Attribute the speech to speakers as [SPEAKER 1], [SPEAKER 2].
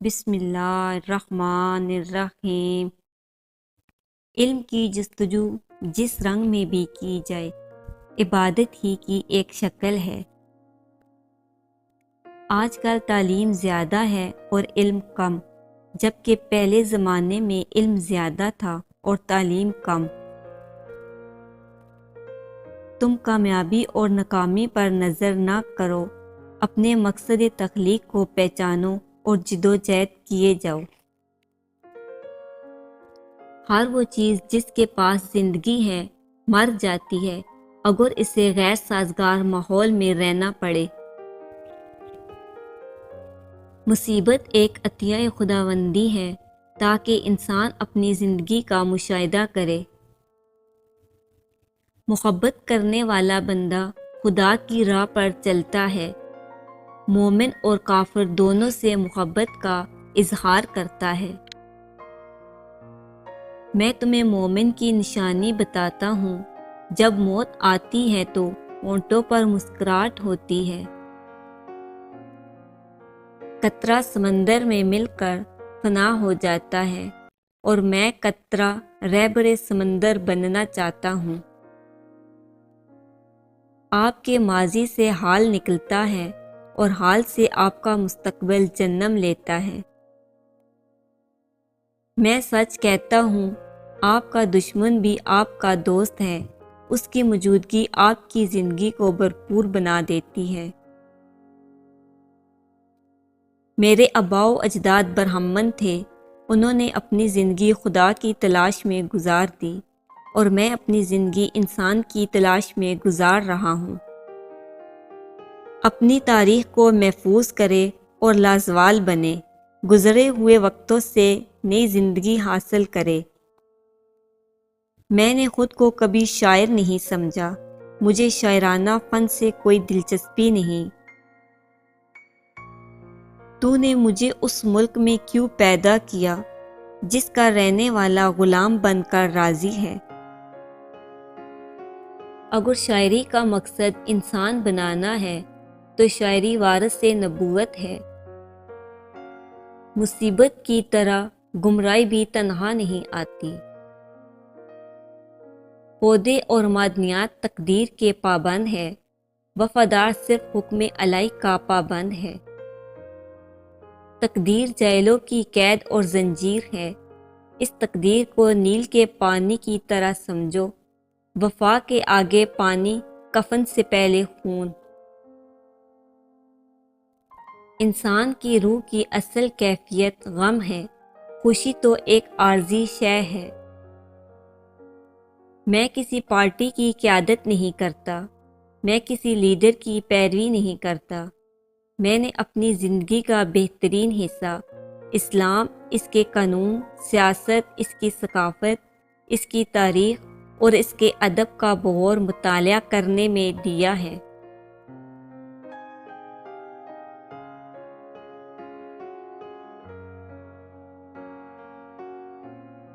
[SPEAKER 1] بسم اللہ الرحمن الرحیم۔ علم کی جستجو جس رنگ میں بھی کی جائے عبادت ہی کی ایک شکل ہے۔ آج کل تعلیم زیادہ ہے اور علم کم، جبکہ پہلے زمانے میں علم زیادہ تھا اور تعلیم کم۔ تم کامیابی اور ناکامی پر نظر نہ کرو، اپنے مقصد تخلیق کو پہچانو اور جدوجہد کیے جاؤ۔ ہر وہ چیز جس کے پاس زندگی ہے مر جاتی ہے اگر اسے غیر سازگار ماحول میں رہنا پڑے۔ مصیبت ایک عطیہ خداوندی ہے تاکہ انسان اپنی زندگی کا مشاہدہ کرے۔ محبت کرنے والا بندہ خدا کی راہ پر چلتا ہے، مومن اور کافر دونوں سے محبت کا اظہار کرتا ہے۔ میں تمہیں مومن کی نشانی بتاتا ہوں، جب موت آتی ہے تو ہونٹوں پر مسکراہٹ ہوتی ہے۔ قطرہ سمندر میں مل کر فنا ہو جاتا ہے اور میں قطرہ رہبر سمندر بننا چاہتا ہوں۔ آپ کے ماضی سے حال نکلتا ہے اور حال سے آپ کا مستقبل جنم لیتا ہے۔ میں سچ کہتا ہوں، آپ کا دشمن بھی آپ کا دوست ہے، اس کی موجودگی آپ کی زندگی کو بھرپور بنا دیتی ہے۔ میرے آباء و اجداد برہمن تھے، انہوں نے اپنی زندگی خدا کی تلاش میں گزار دی، اور میں اپنی زندگی انسان کی تلاش میں گزار رہا ہوں۔ اپنی تاریخ کو محفوظ کرے اور لازوال بنے، گزرے ہوئے وقتوں سے نئی زندگی حاصل کرے۔ میں نے خود کو کبھی شاعر نہیں سمجھا، مجھے شاعرانہ فن سے کوئی دلچسپی نہیں۔ تو نے مجھے اس ملک میں کیوں پیدا کیا جس کا رہنے والا غلام بن کر راضی ہے؟ اگر شاعری کا مقصد انسان بنانا ہے تو شاعری وارث نبوت ہے۔ مصیبت کی طرح گمراہی بھی تنہا نہیں آتی۔ پودے اور معدنیات تقدیر کے پابند ہے، وفادار صرف حکم الہی کا پابند ہے۔ تقدیر جاہلوں کی قید اور زنجیر ہے، اس تقدیر کو نیل کے پانی کی طرح سمجھو، وفا کے آگے پانی، کفن سے پہلے خون۔ انسان کی روح کی اصل کیفیت غم ہے، خوشی تو ایک عارضی شے ہے۔ میں کسی پارٹی کی قیادت نہیں کرتا، میں کسی لیڈر کی پیروی نہیں کرتا۔ میں نے اپنی زندگی کا بہترین حصہ اسلام، اس کے قانون، سیاست، اس کی ثقافت، اس کی تاریخ اور اس کے ادب کا بغور مطالعہ کرنے میں دیا ہے۔